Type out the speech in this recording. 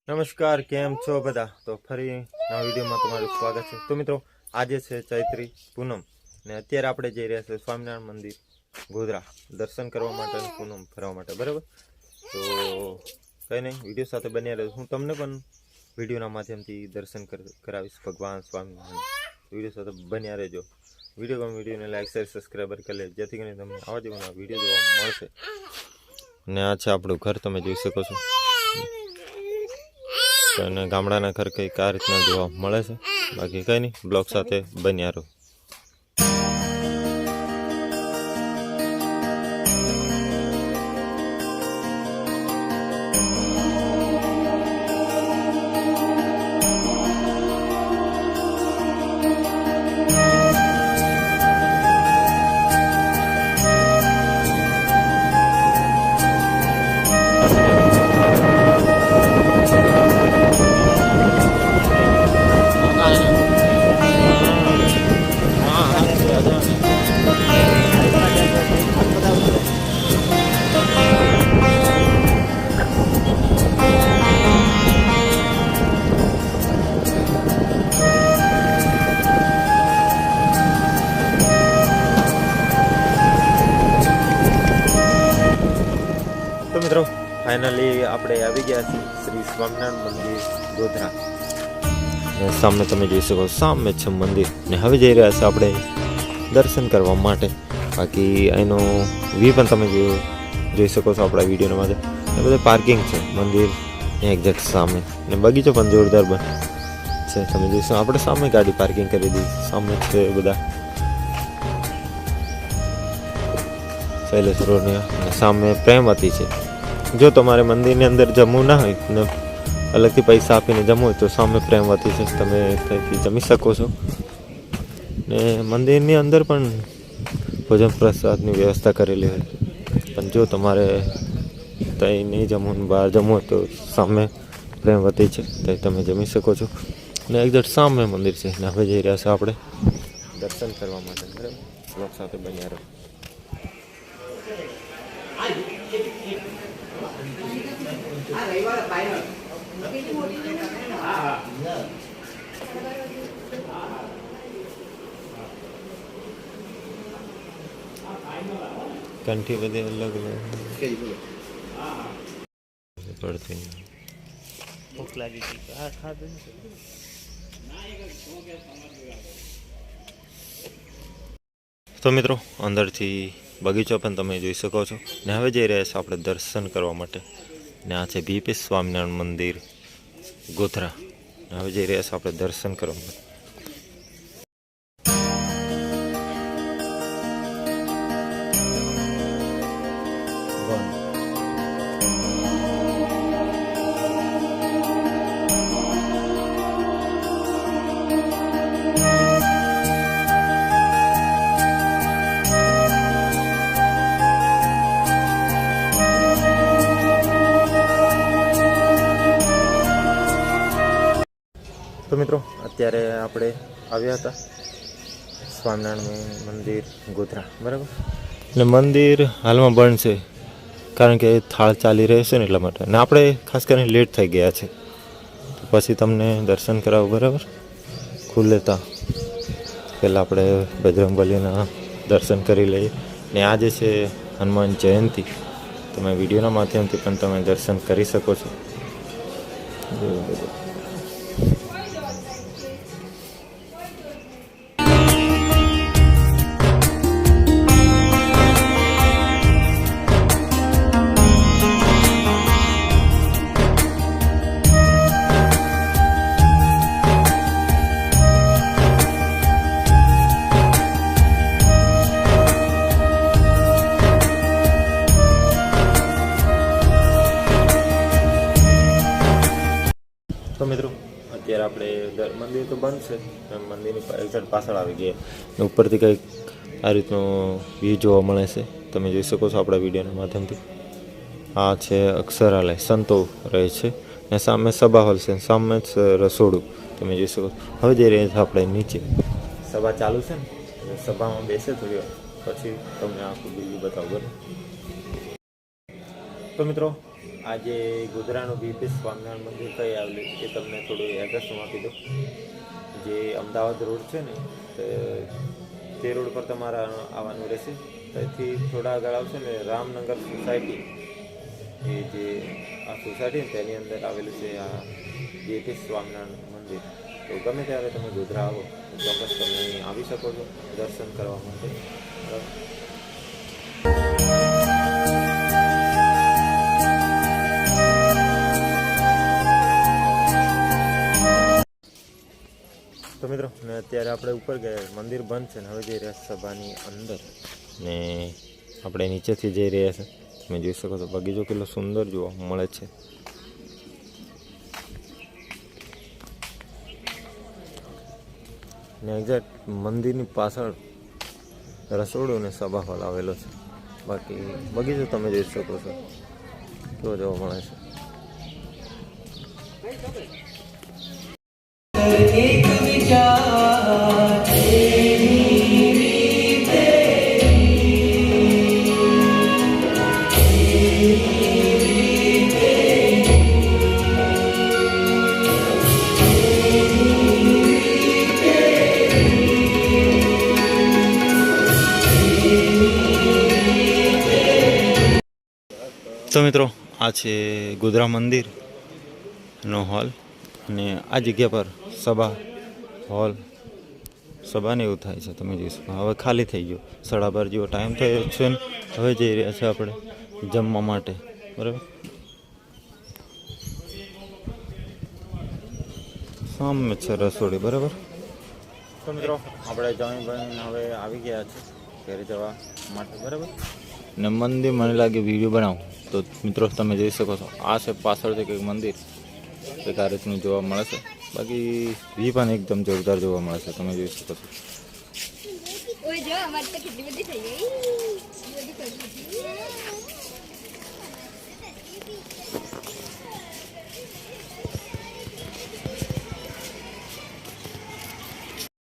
નમસ્કાર, કેમ છો બધા? તો ફરી નવા વિડીયોમાં તમારું સ્વાગત છે. તો મિત્રો, આજે છે ચૈત્રી પૂનમ ને અત્યારે આપણે જઈ રહ્યા છીએ સ્વામિનારાયણ મંદિર ગોધરા દર્શન કરવા માટે અને પૂનમ ફરવા માટે, બરાબર? તો કંઈ નહીં, વિડીયો સાથે બન્યા રહ્યો. હું તમને પણ વિડીયોના માધ્યમથી દર્શન કરાવીશ ભગવાન સ્વામિનારાયણ. વિડીયો સાથે બન્યા રહેજો. વિડીયોને લાઈક શેર સબસ્ક્રાઈબર કરી લે, જેથી કરીને તમને આવા જેવા વિડીયો જોવા મળશે. અને આ છે આપણું ઘર, તમે જોઈ શકો છો. અને ગામડાના ઘર કંઈક આ રીતના જોવા મળે છે. બાકી કંઈ નહીં, બ્લોગ સાથે બન્યા રહો. તો મિત્રો, ફાઇનલી આપણે આવી ગયા છીએ શ્રી સ્વામિનારાયણ મંદિર ગોધરા. સામે તમે જોઈ શકો, સામે છે મંદિર ને હવે જઈ રહ્યા છે આપણે દર્શન કરવા માટે. બાકી અહીંનો વ્યૂ પણ તમે જોઈ શકો છો આપણા વિડીયોના માટે. એ બધું પાર્કિંગ છે મંદિર એક્ઝેક્ટ સામે, ને બગીચો પણ જોરદાર બન છે. તમે જોઈશો આપણે સામે ગાડી પાર્કિંગ કરી દીધી. સામે છે બધા શૈલેષ રોડ અને સામે પ્રેમવતી છે. જો તમારે મંદિરની અંદર જમવું ના હોય ને અલગથી પૈસા આપીને જમવું હોય તો સામે પ્રેમવતી છે, તમે ત્યાંથી જમી શકો છો. ને મંદિરની અંદર પણ ભોજન પ્રસાદની વ્યવસ્થા કરેલી હોય. પણ જો તમારે ત્યાં નહીં જમવું, બહાર જમવું હોય તો સામે પ્રેમવતી છે, ત્યાં તમે જમી શકો છો. ને એકદમ સામે મંદિર છે. ને હવે જઈ રહ્યા છે આપણે દર્શન કરવા માટે, બરાબર? બ્લોગ સાથે બન્યા રહો. કંઠી બધી અલગ પડતી ભૂખ લાગી ગઈ. તો મિત્રો, અંદરથી બગીચો પણ તમે જોઈ શકો છો. ને હવે જઈ રહ્યા છે આપણે દર્શન કરવા માટે. ને આ છે બીપી સ્વામિનારાયણ મંદિર ગોધરા. હવે જઈ રહ્યા છે આપણે દર્શન કરવા માટે. તો મિત્રો, અત્યારે આપણે આવ્યા હતા સ્વામિનારાયણ મંદિર ગોધરા, બરાબર? એટલે મંદિર હાલમાં બંધ છે, કારણ કે થાળ ચાલી રહ્યો છે ને એટલા માટે. ને આપણે ખાસ કરીને લેટ થઈ ગયા છે, તો પછી તમને દર્શન કરાવું, બરાબર? ખુલ્લે તા પહેલાં આપણે બજરંગબલીના દર્શન કરી લઈએ. ને આજે છે હનુમાન જયંતિ. તમે વિડીયોના માધ્યમથી પણ તમે દર્શન કરી શકો છો. તો મિત્રો, અત્યારે આપણે મંદિર તો બંધ છે, મંદિરની એક્ઝેક્ટ પાછળ આવી ગયા. ઉપરથી કંઈક આ રીતનો વ્યૂ જોવા મળે છે, તમે જોઈ શકો છો આપણા વિડીયોના માધ્યમથી. આ છે અક્ષરાલય, સંતો રહે છે. ને સામે સભા હોલ છે, સામે જ રસોડું તમે જોઈ શકો. હવે જઈ રહ્યા છીએ આપણે નીચે. સભા ચાલુ છે ને, સભામાં બેસે થોડી વાર પછી તમને આખું દિલ્હી બતાવું. તો મિત્રો, આજે ગોધરાનું બીપી સ્વામિનારાયણ મંદિર કઈ આવેલું એ તમને થોડું એડ્રેસ હું આપી દઉં. જે અમદાવાદ રોડ છે ને તે રોડ પર તમારે આવવાનું રહેશે. ત્યાંથી થોડા આગળ આવશે ને રામનગર સોસાયટી, એ જે આ સોસાયટી ને તેની અંદર આવેલું છે આ બીપી સ્વામિનારાયણ મંદિર. તો ગમે ત્યારે તમે ગોધરા આવો તો ચોક્કસ તમે અહીં આવી શકો છો દર્શન કરવા માટે. બરાબર. તો મિત્રો ને અત્યારે આપણે ઉપર ગયા, મંદિર બંધ છે ને હવે જઈ રહ્યા સભાની અંદર ને આપણે નીચેથી જઈ રહ્યા છે. તમે જોઈ શકો છો બગીચો કેટલો સુંદર જોવા મળે છે. ને એક્ઝેક્ટ મંદિરની પાછળ રસોડું ને સભા હોલ આવેલો છે. બાકી બગીચો તમે જોઈ શકો છો કેવો જોવા મળે છે. એક વિચાર તો મિત્રો આ છે ગોધરા મંદિરનો હોલ અને આ જગ્યા પર સભા હોલ સભાને એવું થાય છે. તમે જોઈ શકો હવે ખાલી થઈ ગયો, 12:30 જેવો ટાઈમ થયો છે ને હવે જઈ રહ્યા છે આપણે જમવા માટે. બરાબર. સામે છે રસોડી. બરાબર. તો મિત્રો આપણે જમી બનીને હવે આવી ગયા છે ઘરે જવા માટે. બરાબર. ને મંદિર મને લાગે વિડીયો બનાવું તો મિત્રો તમે જોઈ શકો છો આ છે પાછળથી કંઈક મંદિર એક આ રીતનું જોવા મળે છે. બાકી વી પણ એકદમ જોરદાર જોવા મળે છે. તમે જોઈ શકો છો.